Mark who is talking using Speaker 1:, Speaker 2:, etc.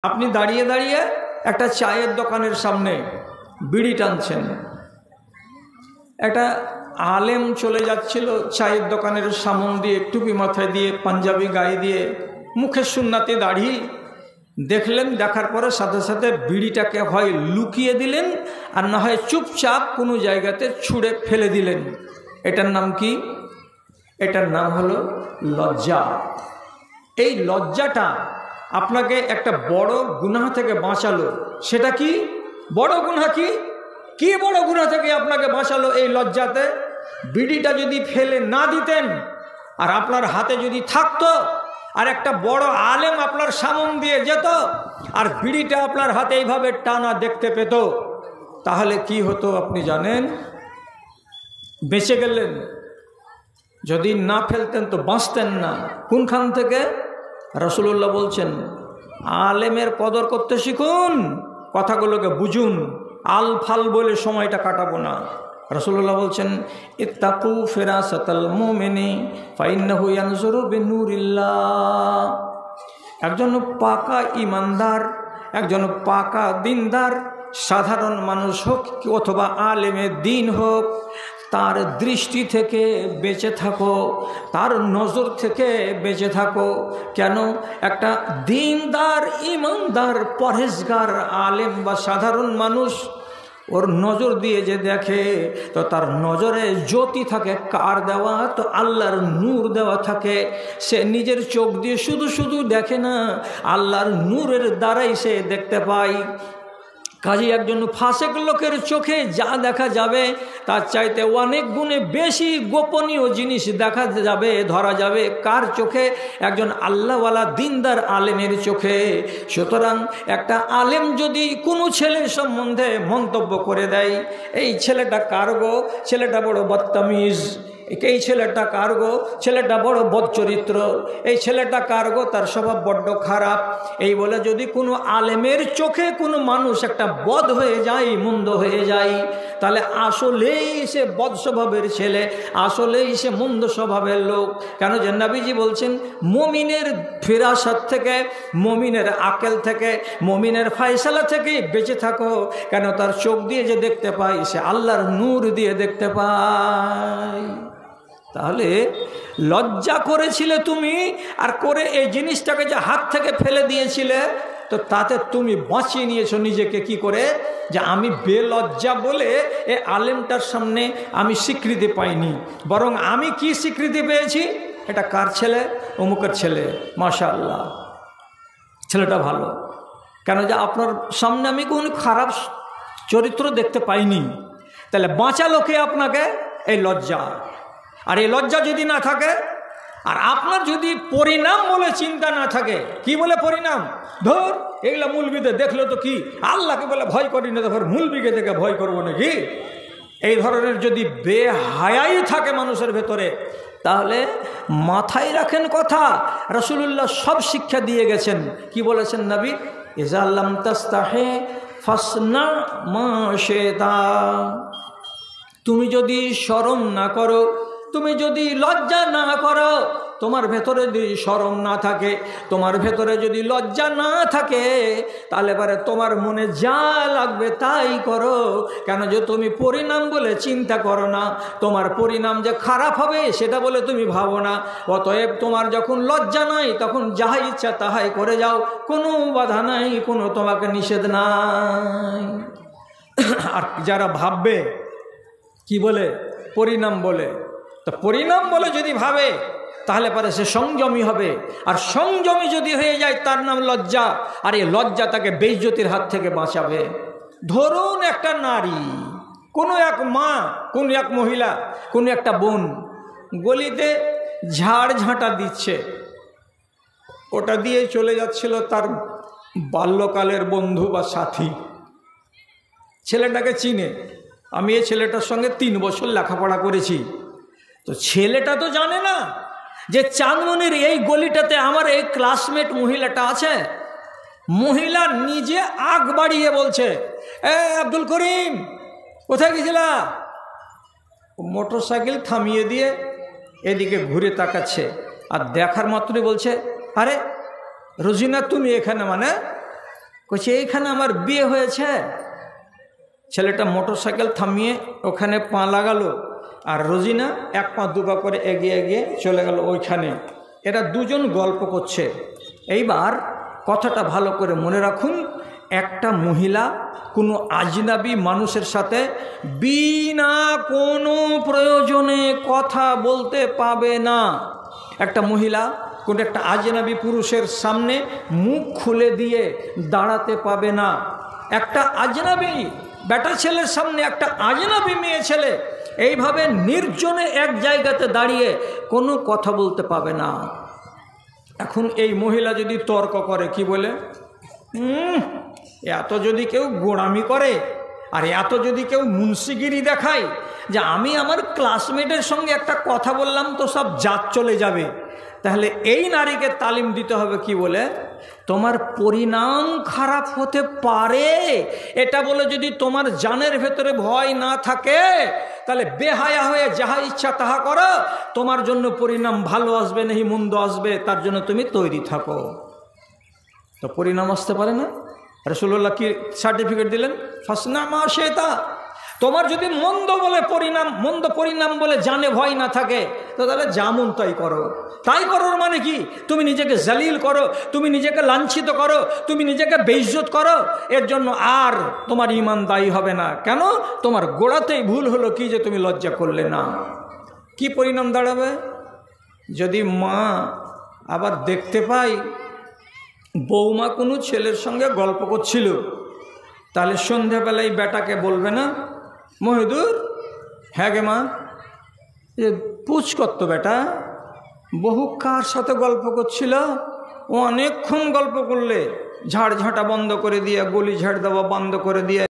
Speaker 1: আপনি দাঁড়িয়ে দাঁড়িয়ে একটা চায়ের দোকানের সামনে বিড়ি টানছেন, একটা আলেম চলে যাচ্ছিল চায়ের দোকানের সামন দিয়ে, টুপি মাথায় দিয়ে, পাঞ্জাবি গায়ে দিয়ে, মুখে সুন্নাতে দাড়ি দেখলেন। দেখার পরে সাথে সাথে বিড়িটাকে হয় লুকিয়ে দিলেন, আর না হয় চুপচাপ কোনো জায়গাতে ছুঁড়ে ফেলে দিলেন। এটার নাম কি? এটার নাম হলো লজ্জা। এই লজ্জাটা আপনাকে একটা বড় গুনাহ থেকে বাঁচালো। সেটা কি বড় গুনাহ? কি বড় গুনাহ থেকে আপনাকে বাঁচালো এই লজ্জাতে? বিড়িটা যদি ফেলে না দিতেন আর আপনার হাতে যদি থাকতো, আর একটা বড় আলেম আপনার সামন দিয়ে যেত আর বিড়িটা আপনার হাতে এইভাবে টানা দেখতে পেত, তাহলে কি হতো আপনি জানেন? বেঁচে গেলেন। যদি না ফেলতেন তো বাঁচতেন না। কোনখান থেকে? রাসূলুল্লাহ বলছেন, আলেমের কদর করতে শিখুন, কথাগুলোকে বুঝুন, আল ফাল বলে সময়টা কাটাবো না। রাসূলুল্লাহ বলছেন, ইত্তাকু ফিরাসাতাল মুমিনি ফাইন্নাহু ইয়ানজুরু বিনুরিল্লাহ। একজন পাকা ইমানদার, একজন পাকা দিনদার, সাধারণ মানুষ হোক অথবা আলেমে দ্বীন হোক, তার দৃষ্টি থেকে বেঁচে থাকো, তার নজর থেকে বেঁচে থাকো। কেন? একটা দিনদার, ইমানদার, পরহেজগার আলেম বা সাধারণ মানুষ ওর নজর দিয়ে যে দেখে, তো তার নজরে জ্যোতি থাকে। কার দেওয়া? তো আল্লাহর নূর দেওয়া থাকে। সে নিজের চোখ দিয়ে শুধু শুধু দেখে না, আল্লাহর নূরের দ্বারাই সে দেখতে পায়। কাজে একজন ফাসেক লোকের চোখে যা দেখা যাবে তার চাইতে অনেক গুণে বেশি গোপনীয় জিনিস দেখা যাবে, ধরা যাবে। কার চোখে? একজন আল্লাহওয়ালা দিনদার আলেমের চোখে। সুতরাং একটা আলেম যদি কোনো ছেলের সম্বন্ধে মন্তব্য করে দেয়, এই ছেলেটা কার গো, ছেলেটা বড় বদতমিজ, এই ছেলেটা কার গো, ছেলেটা বড় বদচরিত্র, এই ছেলেটা কার গো, তার স্বভাব বড্ড খারাপ, এই বলে যদি কোনো আলেমের চোখে কোনো মানুষ একটা বদ হয়ে যায়, মন্দ হয়ে যায়, তাহলে আসলেই সে বদ স্বভাবের ছেলে, আসলেই সে মন্দ স্বভাবের লোক। কেন? যে নবীজি বলছেন, মুমিনের ফিরাসাত থেকে, মুমিনের আকেল থেকে, মুমিনের ফায়সালা থেকে বেঁচে থাকো। কেন? তার চোখ দিয়ে যে দেখতে পাই, সে আল্লাহর নূর দিয়ে দেখতে পায়। তাহলে লজ্জা করেছিলে তুমি, আর করে এই জিনিসটাকে যে হাত থেকে ফেলে দিয়েছিলে, তো তাতে তুমি বাঁচিয়ে নিয়েছো নিজেকে। কি করে? যে আমি বেলজ্জা বলে এ আলেমটার সামনে আমি স্বীকৃতি পাইনি, বরং আমি কি স্বীকৃতি পেয়েছি? এটা কার ছেলে? অমুকের ছেলে, মাশাআল্লাহ, ছেলেটা ভালো। কেন? যে আপনার সামনে আমি কোনো খারাপ চরিত্র দেখতে পাইনি। তাহলে বাঁচালো কে আপনাকে? এই লজ্জা। আর এই লজ্জা যদি না থাকে, আর আপনার যদি পরিণাম বলে চিন্তা না থাকে, কি বলে পরিণাম? ধর এগুলা মুলবিতে দেখলো তো কি, আল্লাহকে বলে ভয় করি না, তারপর মুলবিকে দেখে ভয় করবো নাকি? এই ধরনের যদি বেহায়াই থাকে মানুষের ভেতরে, তাহলে মাথায় রাখেন কথা। রাসূলুল্লাহ সব শিক্ষা দিয়ে গেছেন। কি বলেছেন নবী? ইজা লাম তাস্তাহি ফাসনা মা শিতা। তুমি যদি শরম না করো, তুমি যদি লজ্জা না করো, তোমার ভেতরে যদি শরম না থাকে, তোমার ভেতরে যদি লজ্জা না থাকে, তাহলে পরে তোমার মনে যা লাগবে তাই করো। কেন? যে তুমি পরিণাম বলে চিন্তা করো না, তোমার পরিণাম যে খারাপ হবে সেটা বলে তুমি ভাবো না। অতএব তোমার যখন লজ্জা নাই, তখন যাহা ইচ্ছা তাহাই করে যাও, কোনো বাধা নাই, কোনো তোমাকে নিষেধ নাই। আর যারা ভাববে কি বলে? পরিণাম বলে। তো পরিণাম বলে যদি ভাবে, তাহলে পরে সে সংযমী হবে। আর সংযমী যদি হয়ে যায়, তার নাম লজ্জা। আর এই লজ্জা তাকে বেইজ্জতির হাত থেকে বাঁচাবে। ধরুন একটা নারী, কোনো এক মা, কোনো এক মহিলা, কোনো একটা বোন গলিতে ঝাড় ঝাঁটা দিচ্ছে, ওটা দিয়ে চলে যাচ্ছিল তার বাল্যকালের বন্ধু বা সাথী। ছেলেটাকে চিনে, আমি এই ছেলেটার সঙ্গে 3 বছর লেখাপড়া করেছি। তো ছেলেটা তো জানে না যে চাঁদমনির এই গলিটাতে আমার এই ক্লাসমেট মহিলাটা আছে। মহিলা নিজে আগ বাড়িয়ে বলছে, এ আব্দুল করিম, কোথায় গেছিলা? মোটর সাইকেল থামিয়ে দিয়ে এদিকে ঘুরে তাকাচ্ছে, আর দেখার মাত্রই বলছে, আরে রোজিনা তুমি এখানে? মানে কইছে এইখানে আমার বিয়ে হয়েছে। ছেলেটা মোটরসাইকেল থামিয়ে ওখানে পা লাগালো, আর রোজিনা এক পা দু পা করে এগিয়ে এগিয়ে চলে গেল ওইখানে। এরা দুজন গল্প করছে। এইবার কথাটা ভালো করে মনে রাখুন, একটা মহিলা কোনো আজনাবী মানুষের সাথে বিনা কোনো প্রয়োজনে কথা বলতে পাবে না। একটা মহিলা কোনো একটা আজনাবী পুরুষের সামনে মুখ খুলে দিয়ে দাঁড়াতে পাবে না। একটা আজনাবী বেটা ছেলের সামনে একটা আজনাবী মেয়ে ছেলে এইভাবে নির্জনে এক জায়গাতে দাঁড়িয়ে কোনো কথা বলতে পাবে না। এখন এই মহিলা যদি তর্ক করে, কি বলে, এত যদি কেউ গোড়ামি করে আর এত যদি কেউ মুন্সিগিরি দেখায় যে আমি আমার ক্লাসমেটের সঙ্গে একটা কথা বললাম তো সব জাত চলে যাবে, তাহলে এই নারীকে তালিম দিতে হবে কি বলে, তোমার পরিণাম খারাপ হতে পারে এটা বলে যদি তোমার জানের ভেতরে ভয় না থাকে, তাহলে বেহায়া হয়ে যাহা ইচ্ছা তাহা করো, তোমার জন্য পরিণাম ভালো আসবে নাকি মন্দ আসবে তার জন্য তুমি তৈরি থাকো। তো পরিণাম আসতে পারে না। রাসূলুল্লাহ কি সার্টিফিকেট দিলেন, ফাসনা মা শাইতা। তোমার যদি মন্দ পরিণাম বলে জানে ভয় না থাকে, তো তাহলে যেমন তাই করো। তাই করার মানে কি, তুমি নিজেকে জালিল করো, তুমি নিজেকে লাঞ্ছিত করো, তুমি নিজেকে বেইজ্জত করো, এর জন্য আর তোমার ঈমান দায়ী হবে না। কেন? তোমার গোড়াতেই ভুল হলো কি যে তুমি লজ্জা করলে না। কি পরিণাম দাঁড়াবে? যদি মা আবার দেখতে পাই বৌমা কোনো ছেলের সঙ্গে গল্প করছিল, তাহলে সন্ধ্যাবেলায় বেটাকে বলবে না, মহিদুর, হ্যাঁ গে মা, পুছ করতো বেটা, বহু কার সাথে গল্প করছিল, ও অনেকক্ষণ গল্প করলে ঝাড় ঝাঁটা বন্ধ করে দিয়ে, গলি ঝাড় দেওয়া বন্ধ করে দিয়ে